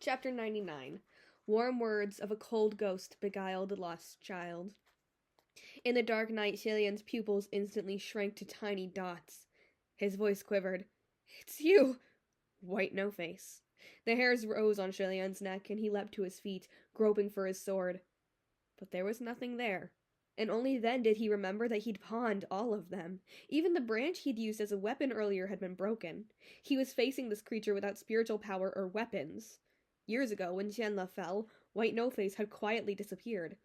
Chapter 99. Warm words of a cold ghost beguiled a lost child. In the dark night, Shilian's pupils instantly shrank to tiny dots. His voice quivered. "It's you!" White no-face. The hairs rose on Shilian's neck, and he leapt to his feet, groping for his sword. But there was nothing there. And only then did he remember that he'd pawned all of them. Even the branch he'd used as a weapon earlier had been broken. He was facing this creature without spiritual power or weapons. Years ago, when Qianle fell, White No-Face had quietly disappeared.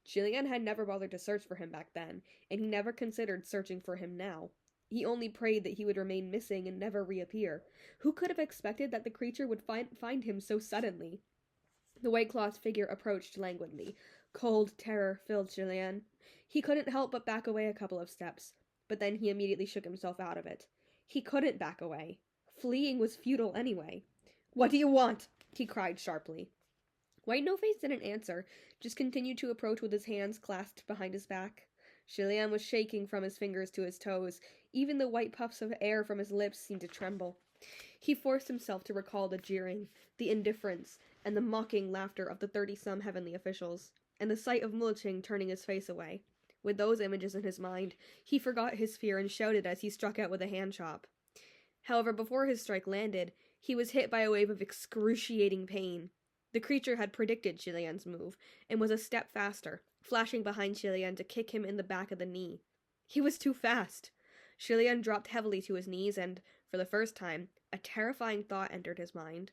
Shilian had never bothered to search for him back then, and he never considered searching for him now. He only prayed that he would remain missing and never reappear. Who could have expected that the creature would find him so suddenly? The white-cloth figure approached languidly. Cold terror filled Shilian. He couldn't help but back away a couple of steps, but then he immediately shook himself out of it. He couldn't back away. Fleeing was futile anyway. "What do you want?" he cried sharply. White No-Face didn't answer, just continued to approach with his hands clasped behind his back. Shilian was shaking from his fingers to his toes. Even the white puffs of air from his lips seemed to tremble. He forced himself to recall the jeering, the indifference, and the mocking laughter of the 30-some heavenly officials, and the sight of Mulching turning his face away. With those images in his mind, he forgot his fear and shouted as he struck out with a hand chop. However, before his strike landed, he was hit by a wave of excruciating pain. The creature had predicted Shilian's move, and was a step faster, flashing behind Shilian to kick him in the back of the knee. He was too fast. Shilian dropped heavily to his knees, and, for the first time, a terrifying thought entered his mind.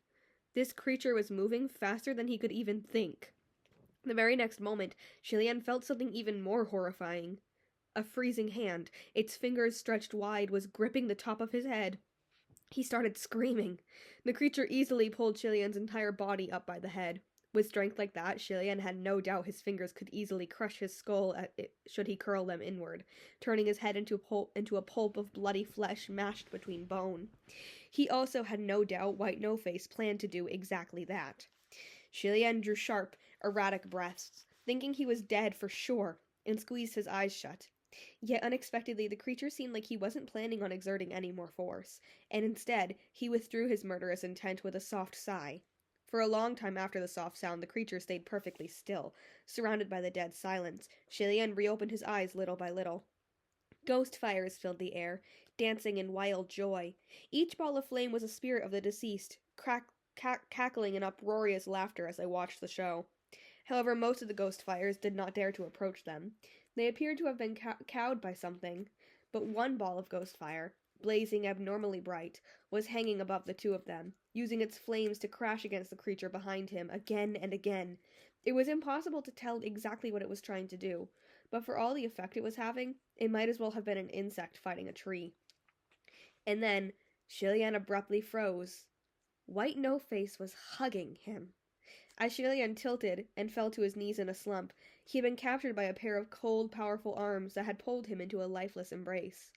This creature was moving faster than he could even think. The very next moment, Shilian felt something even more horrifying. A freezing hand, its fingers stretched wide, was gripping the top of his head. He started screaming. The creature easily pulled Shilian's entire body up by the head. With strength like that, Shilian had no doubt his fingers could easily crush his skull should he curl them inward, turning his head into a pulp of bloody flesh mashed between bone. He also had no doubt White No-Face planned to do exactly that. Shilian drew sharp, erratic breaths, thinking he was dead for sure, and squeezed his eyes shut. Yet unexpectedly, the creature seemed like he wasn't planning on exerting any more force, and instead, he withdrew his murderous intent with a soft sigh. For a long time after the soft sound, the creature stayed perfectly still, surrounded by the dead silence. Shilian reopened his eyes little by little. Ghost fires filled the air, dancing in wild joy. Each ball of flame was a spirit of the deceased, cackling in uproarious laughter as I watched the show. However, most of the ghost fires did not dare to approach them. They appeared to have been cowed by something, but one ball of ghost fire, blazing abnormally bright, was hanging above the two of them, using its flames to crash against the creature behind him again and again. It was impossible to tell exactly what it was trying to do, but for all the effect it was having, it might as well have been an insect fighting a tree. And then, Shilian abruptly froze. White No-Face was hugging him. As Shilian tilted and fell to his knees in a slump, he had been captured by a pair of cold, powerful arms that had pulled him into a lifeless embrace.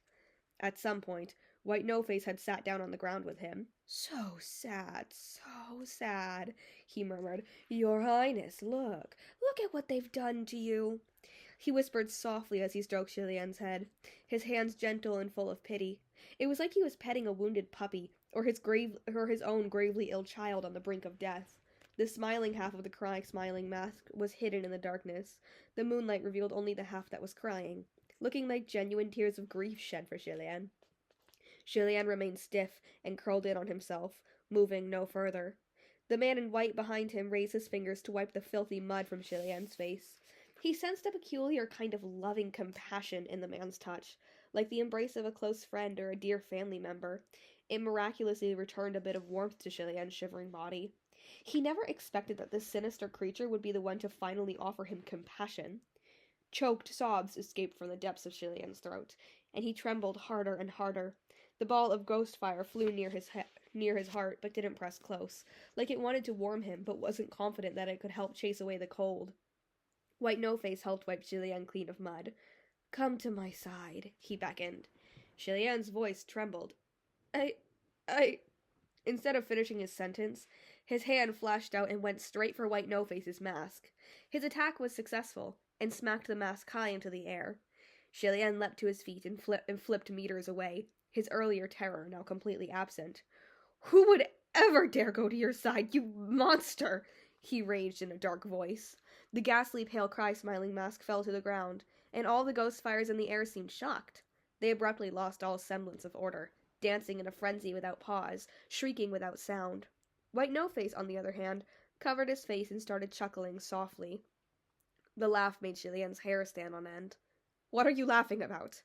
At some point, White No-Face had sat down on the ground with him. "So sad, he murmured. "Your Highness, look at what they've done to you." He whispered softly as he stroked Shilian's head, his hands gentle and full of pity. It was like he was petting a wounded puppy, or his own gravely ill child on the brink of death. The smiling half of the smiling mask was hidden in the darkness. The moonlight revealed only the half that was crying, looking like genuine tears of grief shed for Shilian. Shilian remained stiff and curled in on himself, moving no further. The man in white behind him raised his fingers to wipe the filthy mud from Shilian's face. He sensed a peculiar kind of loving compassion in the man's touch, like the embrace of a close friend or a dear family member. It miraculously returned a bit of warmth to Shilian's shivering body. He never expected that this sinister creature would be the one to finally offer him compassion. Choked sobs escaped from the depths of Shilian's throat, and he trembled harder and harder. The ball of ghost fire flew near his heart, but didn't press close, like it wanted to warm him, but wasn't confident that it could help chase away the cold. White No-Face helped wipe Shilian clean of mud. "Come to my side," he beckoned. Shilian's voice trembled. I... Instead of finishing his sentence, his hand flashed out and went straight for White No-Face's mask. His attack was successful, and smacked the mask high into the air. Shilian leapt to his feet and flipped meters away, his earlier terror now completely absent. Who would ever dare go to your side, you monster! He raged in a dark voice. The ghastly pale cry-smiling mask fell to the ground, and all the ghost fires in the air seemed shocked. They abruptly lost all semblance of order, dancing in a frenzy without pause, shrieking without sound. White No-Face, on the other hand, covered his face and started chuckling softly. The laugh made Julien's hair stand on end. What are you laughing about?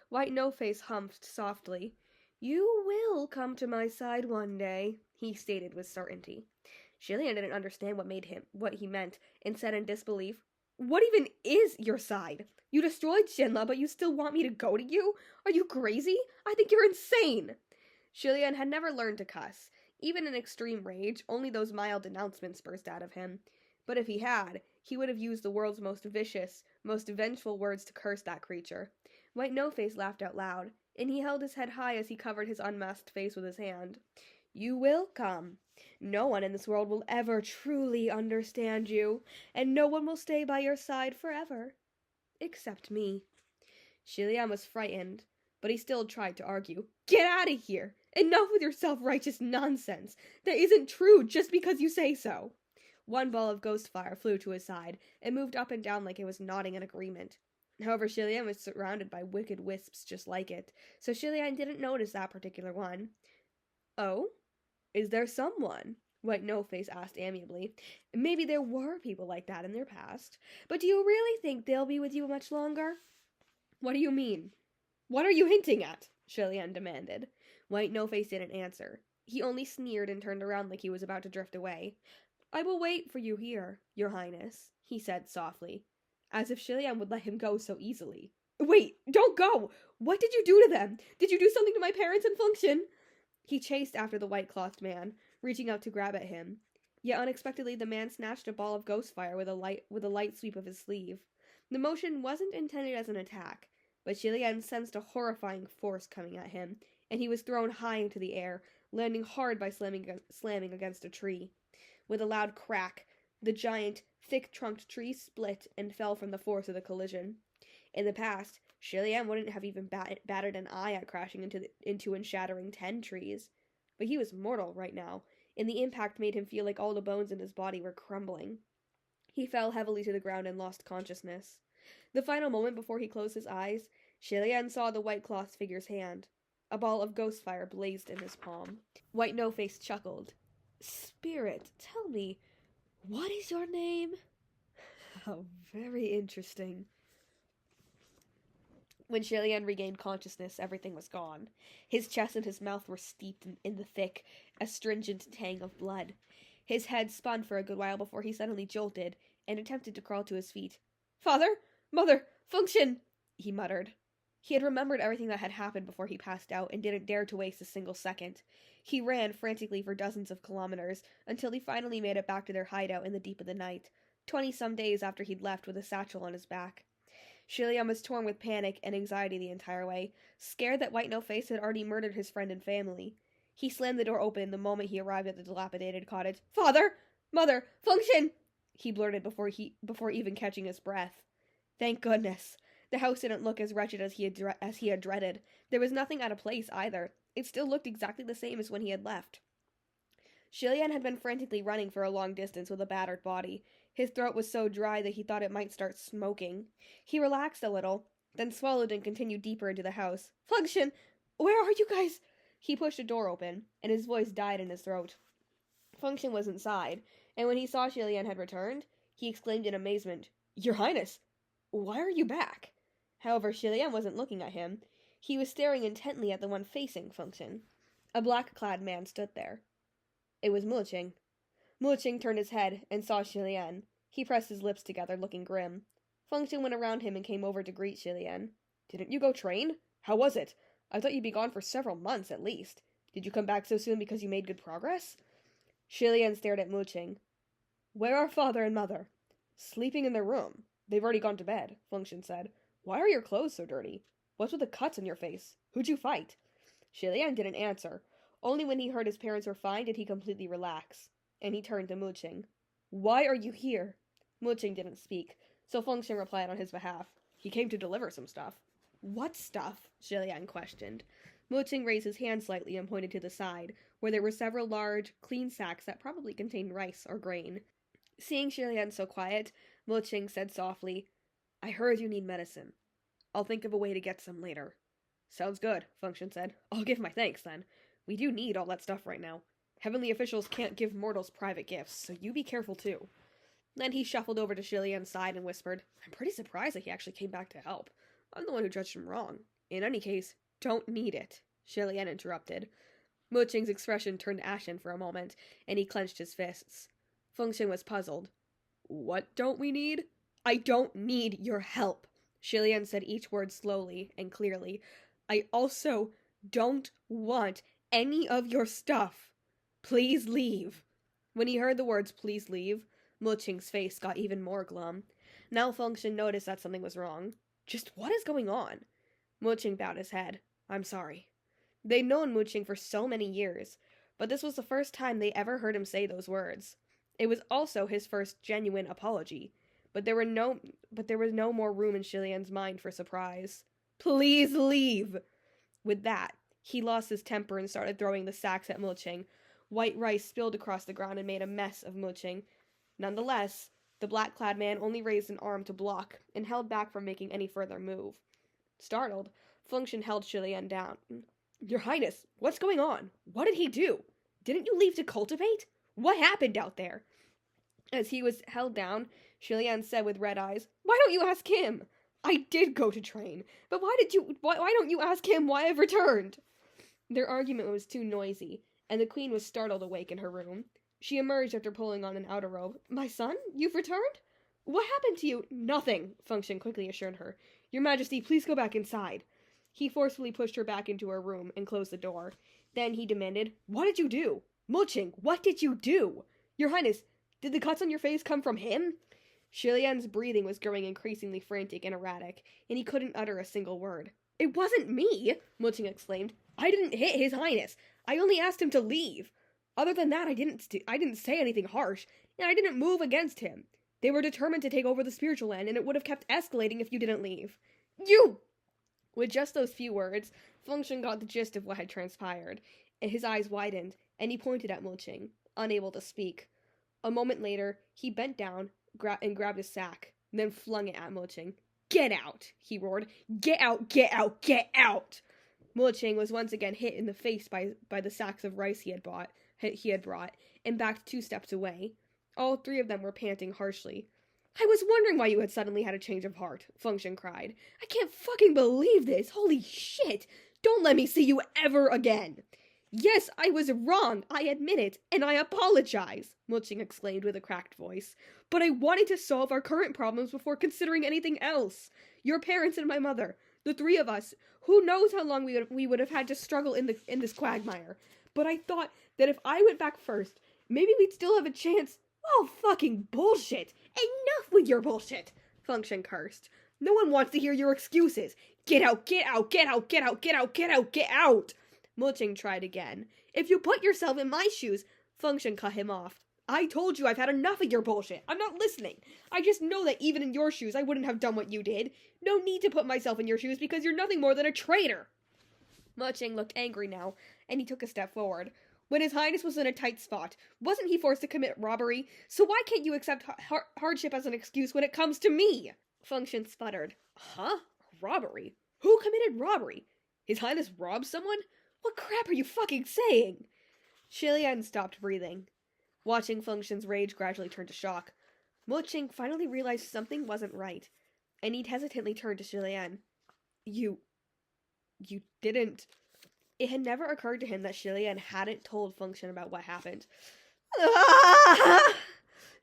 White No-Face humphed softly. You will come to my side one day, he stated with certainty. Julien didn't understand what he meant, and said in disbelief, What even is your side? You destroyed Shinla, but you still want me to go to you? Are you crazy? I think you're insane! Julien had never learned to cuss. Even in extreme rage, only those mild denouncements burst out of him. But if he had, he would have used the world's most vicious, most vengeful words to curse that creature. White No-Face laughed out loud, and he held his head high as he covered his unmasked face with his hand. You will come. No one in this world will ever truly understand you, and no one will stay by your side forever. Except me. Julien was frightened, but he still tried to argue. Get out of here! Enough with your self-righteous nonsense! That isn't true just because you say so! One ball of ghost fire flew to his side, and moved up and down like it was nodding in agreement. However, Julien was surrounded by wicked wisps just like it, so Julien didn't notice that particular one. Oh? Is there someone? White No-Face asked amiably. Maybe there were people like that in their past, but do you really think they'll be with you much longer? What do you mean? What are you hinting at? Julien demanded. White No-Face didn't answer. He only sneered and turned around like he was about to drift away. I will wait for you here, your highness, he said softly, as if Julien would let him go so easily. Wait, don't go! What did you do to them? Did you do something to my parents in function? He chased after the white-clothed man, reaching out to grab at him. Yet unexpectedly the man snatched a ball of ghost fire with a light sweep of his sleeve. The motion wasn't intended as an attack, but Julien sensed a horrifying force coming at him, and he was thrown high into the air, landing hard by slamming against a tree. With a loud crack, the giant, thick-trunked tree split and fell from the force of the collision. In the past, Julien wouldn't have even batted an eye at crashing into and shattering 10 trees. But he was mortal right now, and the impact made him feel like all the bones in his body were crumbling. He fell heavily to the ground and lost consciousness. The final moment before he closed his eyes, Julien saw the white-cloth figure's hand. A ball of ghost fire blazed in his palm. White No-Face chuckled. Spirit, tell me, what is your name? How very interesting. When Julien regained consciousness, everything was gone. His chest and his mouth were steeped in the thick, astringent tang of blood. His head spun for a good while before he suddenly jolted and attempted to crawl to his feet. Father! Mother! Function! He muttered. He had remembered everything that had happened before he passed out and didn't dare to waste a single second. He ran frantically for dozens of kilometers until he finally made it back to their hideout in the deep of the night, 20-some days after he'd left with a satchel on his back. Julien was torn with panic and anxiety the entire way, scared that White No-Face had already murdered his friend and family. He slammed the door open the moment he arrived at the dilapidated cottage. Father! Mother! Function! He blurted before even catching his breath. Thank goodness. The house didn't look as wretched as he had dreaded. There was nothing out of place, either. It still looked exactly the same as when he had left. Julien had been frantically running for a long distance with a battered body. His throat was so dry that he thought it might start smoking. He relaxed a little, then swallowed and continued deeper into the house. Function! Where are you guys? He pushed a door open, and his voice died in his throat. Function was inside, and when he saw Julien had returned, he exclaimed in amazement, Your Highness! Why are you back? However, Julien wasn't looking at him. He was staring intently at the one facing Function. A black-clad man stood there. It was Muliching. Muliching turned his head and saw Julien. He pressed his lips together, looking grim. Function went around him and came over to greet Julien. Didn't you go train? How was it? I thought you'd be gone for several months, at least. Did you come back so soon because you made good progress? Julien stared at Muliching. Where are father and mother? Sleeping in their room. They've already gone to bed, Function said. Why are your clothes so dirty? What's with the cuts on your face? Who'd you fight? Julien didn't answer. Only when he heard his parents were fine did he completely relax. And he turned to Muliching. Why are you here? Muliching didn't speak, so Function replied on his behalf. He came to deliver some stuff. What stuff? Julien questioned. Muliching raised his hand slightly and pointed to the side, where there were several large, clean sacks that probably contained rice or grain. Seeing Shilian so quiet, Muqing said softly, I heard you need medicine. I'll think of a way to get some later. Sounds good, Function said. I'll give my thanks, then. We do need all that stuff right now. Heavenly officials can't give mortals private gifts, so you be careful too. Then he shuffled over to Shilian's side and whispered, I'm pretty surprised that he actually came back to help. I'm the one who judged him wrong. In any case, don't need it, Shilian interrupted. Muqing's expression turned ashen for a moment, and he clenched his fists. Function was puzzled. What don't we need? I don't need your help, Shilian said each word slowly and clearly. I also don't want any of your stuff. Please leave. When he heard the words, please leave, Muqing's face got even more glum. Now Function noticed that something was wrong. Just what is going on? Muqing bowed his head. I'm sorry. They'd known Muqing for so many years, but this was the first time they ever heard him say those words. It was also his first genuine apology, but there was no more room in Shilian's mind for surprise. Please leave! With that, he lost his temper and started throwing the sacks at Muqing. White rice spilled across the ground and made a mess of Muqing. Nonetheless, the black-clad man only raised an arm to block and held back from making any further move. Startled, Function held Shilian down. Your Highness, what's going on? What did he do? Didn't you leave to cultivate? What happened out there? As he was held down, Shilian said with red eyes, Why don't you ask him? I did go to train, but why don't you ask him why I've returned? Their argument was too noisy, and the queen was startled awake in her room. She emerged after pulling on an outer robe. My son, you've returned? What happened to you? Nothing, Function quickly assured her. Your Majesty, please go back inside. He forcefully pushed her back into her room and closed the door. Then he demanded, What did you do? Muqing, what did you do? Your Highness, did the cuts on your face come from him? Shilian's breathing was growing increasingly frantic and erratic, and he couldn't utter a single word. It wasn't me, Muqing exclaimed. I didn't hit His Highness. I only asked him to leave. Other than that, I didn't say anything harsh, and I didn't move against him. They were determined to take over the spiritual land, and it would have kept escalating if you didn't leave. You! With just those few words, Function got the gist of what had transpired, and his eyes widened, and he pointed at Muqing, unable to speak. A moment later, he bent down and grabbed his sack, then flung it at Muqing. Get out, he roared. Get out, get out, get out! Muqing was once again hit in the face by the sacks of rice he had brought, and backed 2 steps away. All 3 of them were panting harshly. I was wondering why you had suddenly had a change of heart, Function cried. I can't fucking believe this! Holy shit! Don't let me see you ever again! Yes, I was wrong, I admit it, and I apologize, Muqing exclaimed with a cracked voice. But I wanted to solve our current problems before considering anything else. Your parents and my mother, the 3 of us, who knows how long we would have had to struggle in this quagmire. But I thought that if I went back first, maybe we'd still have a chance. Oh, fucking bullshit! Enough with your bullshit! Function cursed. No one wants to hear your excuses. Get out, get out, get out, get out, get out, get out, get out! Muqing tried again. If you put yourself in my shoes, Function cut him off. I told you I've had enough of your bullshit. I'm not listening. I just know that even in your shoes, I wouldn't have done what you did. No need to put myself in your shoes because you're nothing more than a traitor. Muqing looked angry now, and he took a step forward. When His Highness was in a tight spot, wasn't he forced to commit robbery? So why can't you accept hardship as an excuse when it comes to me? Function sputtered. Huh? Robbery? Who committed robbery? His Highness robbed someone? What crap are you fucking saying? Shilian stopped breathing. Watching Function's rage gradually turn to shock, Muqing finally realized something wasn't right, and he hesitantly turned to Shilian. You didn't... It had never occurred to him that Shilian hadn't told Function about what happened.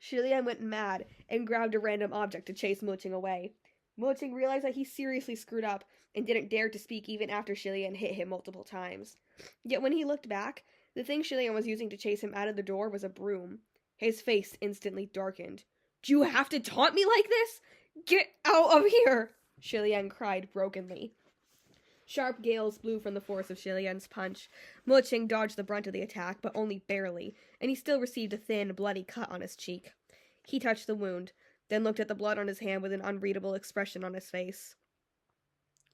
Shilian went mad and grabbed a random object to chase Muqing away. Muqing realized that he seriously screwed up and didn't dare to speak even after Shilian hit him multiple times. Yet when he looked back, the thing Shilian was using to chase him out of the door was a broom. His face instantly darkened. Do you have to taunt me like this? Get out of here! Shilian cried brokenly. Sharp gales blew from the force of Shilian's punch. Muqing dodged the brunt of the attack, but only barely, and he still received a thin, bloody cut on his cheek. He touched the wound, then looked at the blood on his hand with an unreadable expression on his face.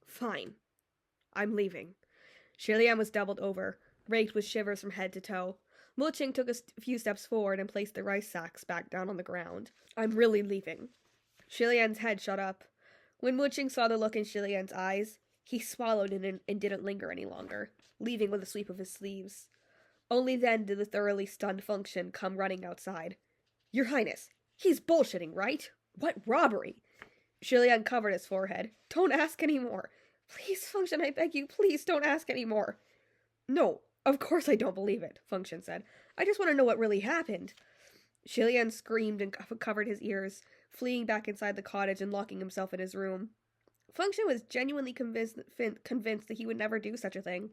Fine. I'm leaving. Shilian was doubled over, raked with shivers from head to toe. Muching took a few steps forward and placed the rice sacks back down on the ground. I'm really leaving. Shilian's head shot up. When Muching saw the look in Shilian's eyes, he swallowed and didn't linger any longer, leaving with a sweep of his sleeves. Only then did the thoroughly stunned Function come running outside. Your Highness, he's bullshitting, right? What robbery? Shilian covered his forehead. Don't ask any more. Please, Function, I beg you, please don't ask any more. No, of course I don't believe it, Function said. I just want to know what really happened. Shilian screamed and covered his ears, fleeing back inside the cottage and locking himself in his room. Function was genuinely convinced that he would never do such a thing.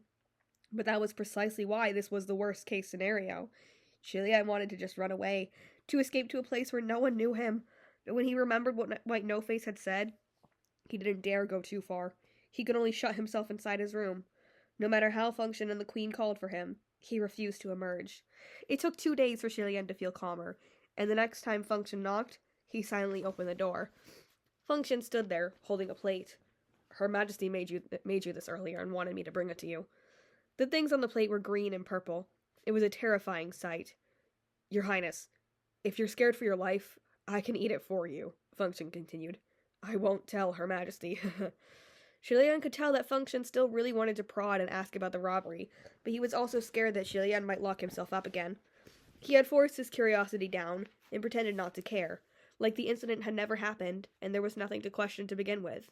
But that was precisely why this was the worst-case scenario. Shilian wanted to just run away, to escape to a place where no one knew him. But when he remembered what White No-Face had said, he didn't dare go too far. He could only shut himself inside his room. No matter how Function and the Queen called for him, he refused to emerge. It took 2 days for Shilian to feel calmer, and the next time Function knocked, he silently opened the door. Function stood there, holding a plate. Her Majesty made you this earlier and wanted me to bring it to you. The things on the plate were green and purple. It was a terrifying sight. Your Highness, if you're scared for your life, I can eat it for you, Function continued. I won't tell Her Majesty. Shilian could tell that Function still really wanted to prod and ask about the robbery, but he was also scared that Shilian might lock himself up again. He had forced his curiosity down and pretended not to care, like the incident had never happened and there was nothing to question to begin with.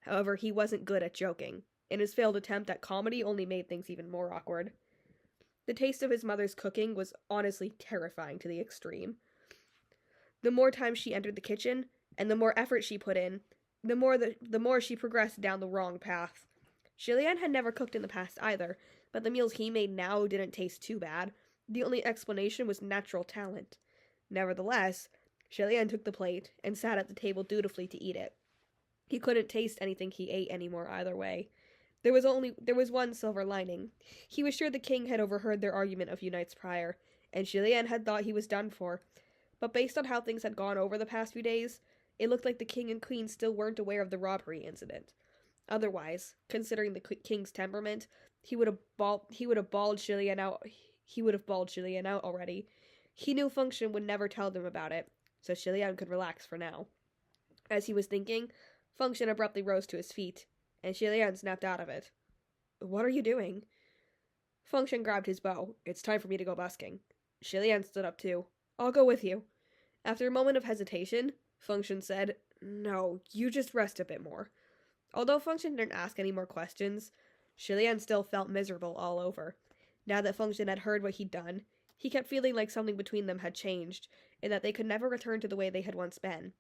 However, he wasn't good at joking, and his failed attempt at comedy only made things even more awkward. The taste of his mother's cooking was honestly terrifying to the extreme. The more time she entered the kitchen, and the more effort she put in, the more she progressed down the wrong path. Shilian had never cooked in the past either, but the meals he made now didn't taste too bad. The only explanation was natural talent. Nevertheless, Shilian took the plate and sat at the table dutifully to eat it. He couldn't taste anything he ate anymore either way. There was one silver lining. He was sure the king had overheard their argument a few nights prior, and Shilian had thought he was done for. But based on how things had gone over the past few days, it looked like the king and queen still weren't aware of the robbery incident. Otherwise, considering the king's temperament, he would have bawled Shilian out. He would have bawled Shilian out already. He knew Function would never tell them about it, so Shilian could relax for now. As he was thinking, Function abruptly rose to his feet, and Shilian snapped out of it. What are you doing? Function grabbed his bow. It's time for me to go busking. Shilian stood up too. I'll go with you. After a moment of hesitation, Function said, No, you just rest a bit more. Although Function didn't ask any more questions, Shilian still felt miserable all over. Now that Function had heard what he'd done, he kept feeling like something between them had changed, and that they could never return to the way they had once been.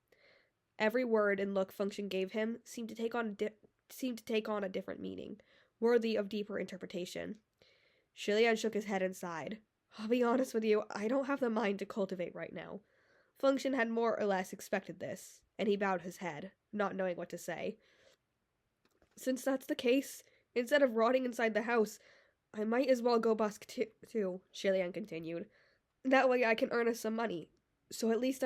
Every word and look Function gave him seemed to take on a different meaning, worthy of deeper interpretation. Shilian shook his head and sighed. I'll be honest with you, I don't have the mind to cultivate right now. Function had more or less expected this, and he bowed his head, not knowing what to say. Since that's the case, instead of rotting inside the house, I might as well go busk too, Shilian continued. That way I can earn us some money. So at least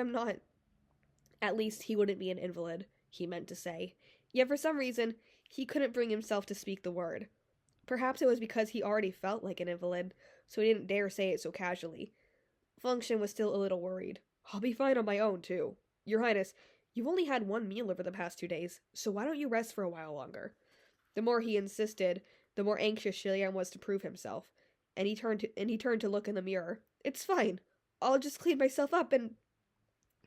he wouldn't be an invalid, he meant to say. Yet for some reason, he couldn't bring himself to speak the word. Perhaps it was because he already felt like an invalid, so he didn't dare say it so casually. Function was still a little worried. I'll be fine on my own, too. Your Highness, you've only had one meal over the past 2 days, so why don't you rest for a while longer? The more he insisted, the more anxious Shilian was to prove himself, and he turned to look in the mirror. It's fine. I'll just clean myself up and...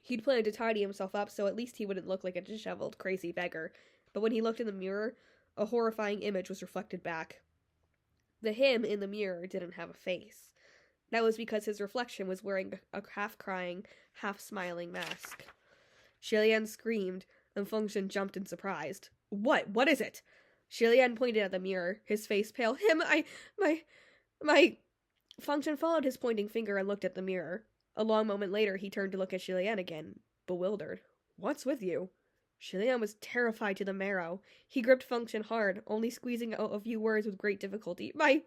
He'd planned to tidy himself up so at least he wouldn't look like a disheveled, crazy beggar, but when he looked in the mirror, a horrifying image was reflected back. The him in the mirror didn't have a face. That was because his reflection was wearing a half-crying, half-smiling mask. Shilian screamed, and Function jumped in surprise. What? What is it? Shilian pointed at the mirror, his face pale. Him, my... Function followed his pointing finger and looked at the mirror. A long moment later, he turned to look at Shilian again, bewildered. What's with you? Shilian was terrified to the marrow. He gripped Function hard, only squeezing out a few words with great difficulty. My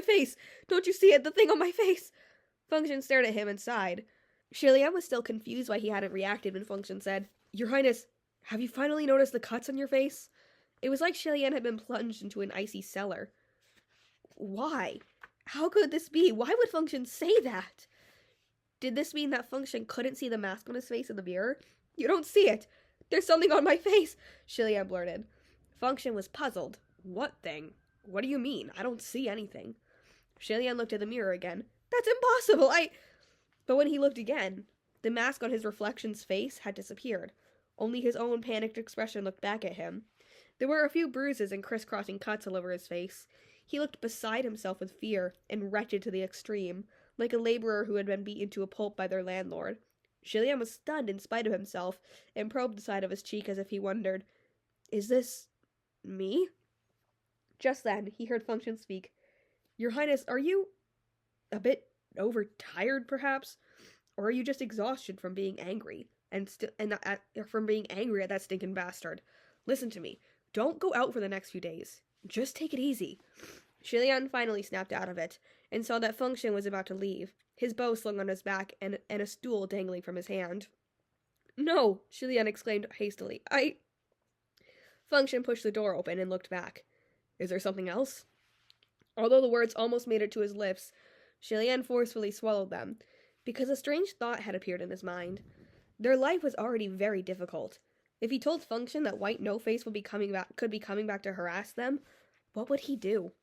face! Don't you see it? The thing on my face! Function stared at him and sighed. Shilian was still confused why he hadn't reacted when Function said, Your Highness, have you finally noticed the cuts on your face? It was like Shilian had been plunged into an icy cellar. why? How could this be? Why would Function say that? Did this mean that Function couldn't see the mask on his face in the mirror? You don't see it. There's something on my face, Shilian blurted. Function was puzzled. What thing? What do you mean? I don't see anything. Shilian looked at the mirror again. That's impossible, But when he looked again, the mask on his reflection's face had disappeared. Only his own panicked expression looked back at him. There were a few bruises and crisscrossing cuts all over his face. He looked beside himself with fear and wretched to the extreme, like a laborer who had been beaten to a pulp by their landlord. Shilian was stunned in spite of himself, and probed the side of his cheek as if he wondered, "Is this me?" Just then, he heard Function speak. "Your Highness, are you a bit overtired, perhaps? Or are you just exhausted from being angry, from being angry at that stinking bastard? Listen to me. Don't go out for the next few days. Just take it easy." Shilian finally snapped out of it, and saw that Function was about to leave, his bow slung on his back and a stool dangling from his hand. "No!" Shilian exclaimed hastily. Function pushed the door open and looked back. "Is there something else?" Although the words almost made it to his lips, Shilian forcefully swallowed them, because a strange thought had appeared in his mind. Their life was already very difficult. If he told Function that White No-Face could be coming back to harass them, what would he do?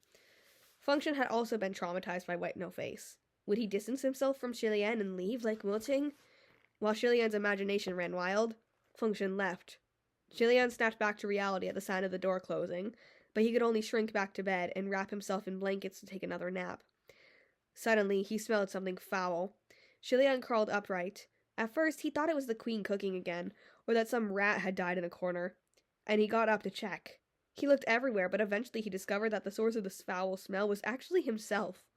Function had also been traumatized by White No-Face. Would he distance himself from Shilian and leave like Muting? While Shilian's imagination ran wild, Function left. Shilian snapped back to reality at the sound of the door closing, but he could only shrink back to bed and wrap himself in blankets to take another nap. Suddenly, he smelled something foul. Shilian crawled upright. At first, he thought it was the Queen cooking again, or that some rat had died in a corner, and he got up to check. He looked everywhere, but eventually he discovered that the source of this foul smell was actually himself.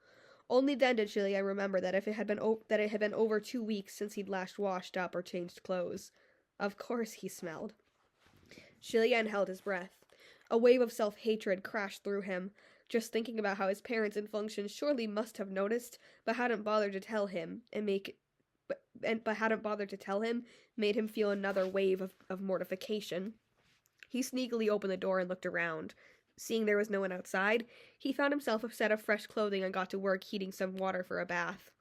Only then did Shilian remember that it had been over 2 weeks since he'd last washed up or changed clothes. Of course he smelled. Shilian held his breath. A wave of self-hatred crashed through him, just thinking about how his parents and Function surely must have noticed, but hadn't bothered to tell him, made him feel another wave of mortification. He sneakily opened the door and looked around. Seeing there was no one outside, he found himself a set of fresh clothing and got to work heating some water for a bath.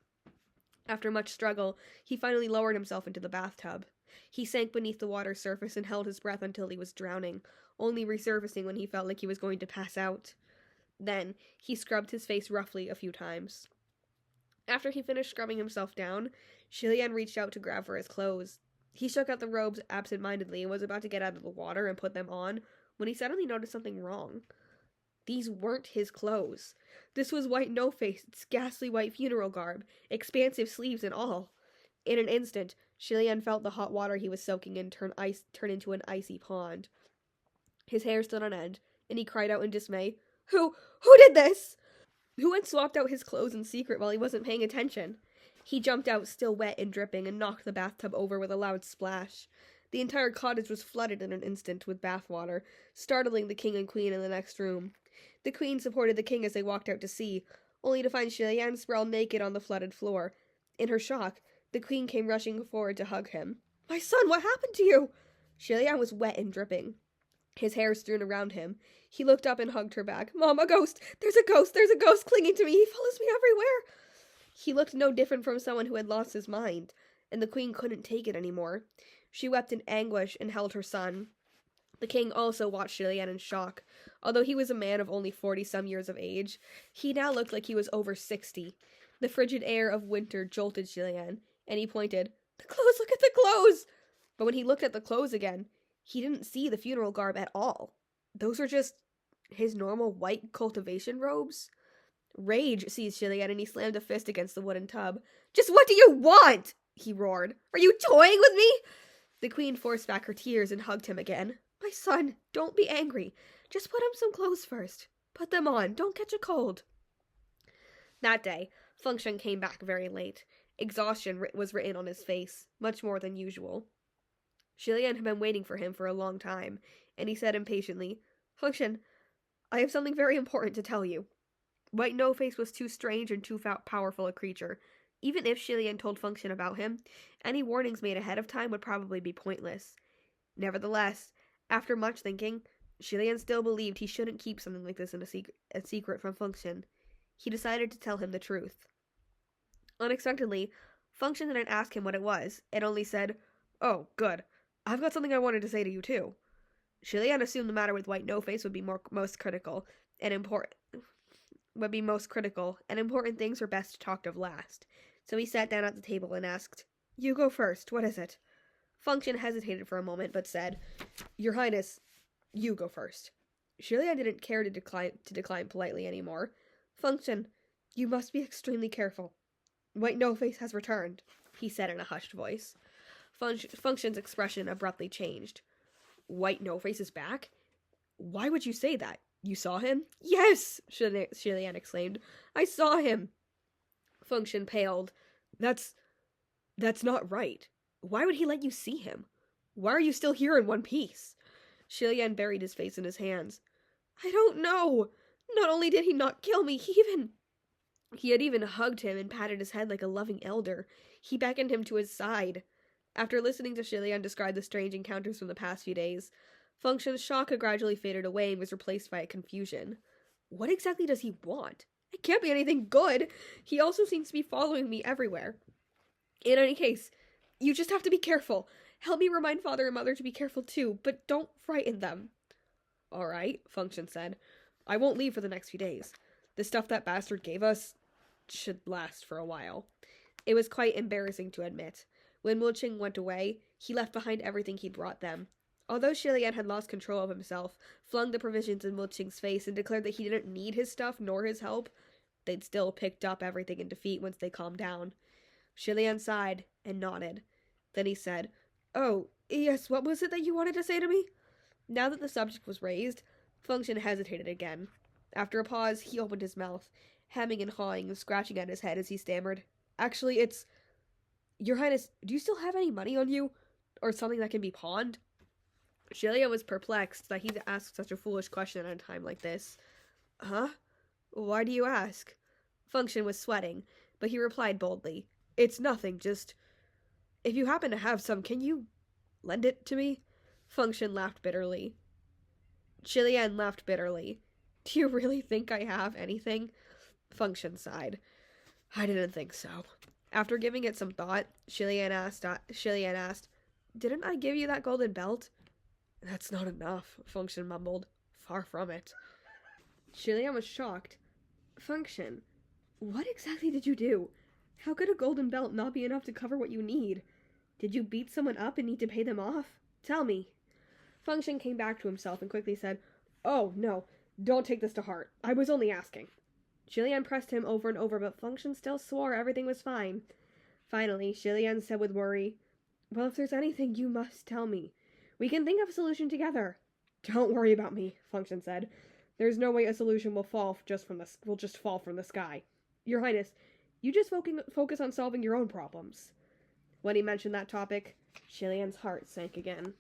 After much struggle, he finally lowered himself into the bathtub. He sank beneath the water's surface and held his breath until he was drowning, only resurfacing when he felt like he was going to pass out. Then, he scrubbed his face roughly a few times. After he finished scrubbing himself down, Shilian reached out to grab for his clothes. He shook out the robes absent-mindedly and was about to get out of the water and put them on, when he suddenly noticed something wrong. These weren't his clothes. This was White No-Face's ghastly white funeral garb, expansive sleeves and all. In an instant, Shilian felt the hot water he was soaking in turn into an icy pond. His hair stood on end, and he cried out in dismay, Who did this? Who had swapped out his clothes in secret while he wasn't paying attention? He jumped out, still wet and dripping, and knocked the bathtub over with a loud splash. The entire cottage was flooded in an instant with bathwater, startling the king and queen in the next room. The queen supported the king as they walked out to sea, only to find Shilian sprawled naked on the flooded floor. In her shock, the queen came rushing forward to hug him. "My son, what happened to you?" Shilian was wet and dripping, his hair strewn around him. He looked up and hugged her back. "Mom, a ghost! There's a ghost clinging to me! He follows me everywhere!" He looked no different from someone who had lost his mind, and the queen couldn't take it anymore. She wept in anguish and held her son. The king also watched Shilian in shock. Although he was a man of only 40-some years of age, he now looked like he was over 60. The frigid air of winter jolted Shilian, and he pointed. "The clothes! Look at the clothes!" But when he looked at the clothes again, he didn't see the funeral garb at all. Those were just his normal white cultivation robes. Rage seized Shilian, and he slammed a fist against the wooden tub. "Just what do you want?" he roared. "Are you toying with me?" The queen forced back her tears and hugged him again. "My son, don't be angry. Just put on some clothes first. Put them on. Don't catch a cold." That day, Function came back very late. Exhaustion was written on his face, much more than usual. Shilian had been waiting for him for a long time, and he said impatiently, "Function, I have something very important to tell you." White No-Face was too strange and too powerful a creature. Even if Shilian told Function about him, any warnings made ahead of time would probably be pointless. Nevertheless, after much thinking, Shilian still believed he shouldn't keep something like this in a secret from Function. he decided to tell him the truth. Unexpectedly, Function didn't ask him what it was. It only said, "Oh, good. I've got something I wanted to say to you, too." Shilian assumed the matter with White No-Face would be most critical, and important things were best talked of last. So he sat down at the table and asked, "You go first. What is it?" Function hesitated for a moment, but said, "Your Highness, you go first." Shilian didn't care to decline politely anymore. "Function, you must be extremely careful. White No-Face has returned," he said in a hushed voice. Function's expression abruptly changed. "White No-Face is back? Why would you say that? You saw him?" "Yes!" Shilian exclaimed. "I saw him!" Function paled. That's not right. Why would he let you see him? Why are you still here in one piece?" Shilian buried his face in his hands. "I don't know! Not only did he not kill me, he had even hugged him and patted his head like a loving elder. He beckoned him to his side." After listening to Shilian describe the strange encounters from the past few days, Function's shock had gradually faded away and was replaced by a confusion. What exactly does he want? It can't be anything good. He also seems to be following me everywhere. In any case, you just have to be careful. Help me remind Father and Mother to be careful too, but don't frighten them. "All right," Function said. "I won't leave for the next few days. The stuff that bastard gave us should last for a while." It was quite embarrassing to admit. When Mulching went away, he left behind everything he'd brought them. Although Shilian had lost control of himself, flung the provisions in Mulching's face, and declared that he didn't need his stuff nor his help, they'd still picked up everything in defeat once they calmed down. Shilian sighed and nodded. Then he said, "Oh, yes, what was it that you wanted to say to me?" Now that the subject was raised, Function hesitated again. After a pause, he opened his mouth, hemming and hawing and scratching at his head as he stammered, "Actually, it's... Your Highness, do you still have any money on you? Or something that can be pawned?" Shilian was perplexed that he'd asked such a foolish question at a time like this. "Huh? Why do you ask?" Function was sweating, but he replied boldly, "It's nothing, just... If you happen to have some, can you lend it to me?" Function laughed bitterly. Shilian laughed bitterly. "Do you really think I have anything?" Function sighed. "I didn't think so." After giving it some thought, Shilian asked, "Didn't I give you that golden belt?" "That's not enough," Function mumbled. "Far from it." Shilian was shocked. "Function, what exactly did you do? How could a golden belt not be enough to cover what you need? Did you beat someone up and need to pay them off? Tell me." Function came back to himself and quickly said, "Oh, no, don't take this to heart. I was only asking." Shilian pressed him over and over, but Function still swore everything was fine. Finally, Shilian said with worry, "Well, if there's anything, you must tell me. We can think of a solution together." "Don't worry about me," Function said. "There's no way a solution will just fall from the sky. Your Highness, you just focus on solving your own problems." When he mentioned that topic, Shilian's heart sank again.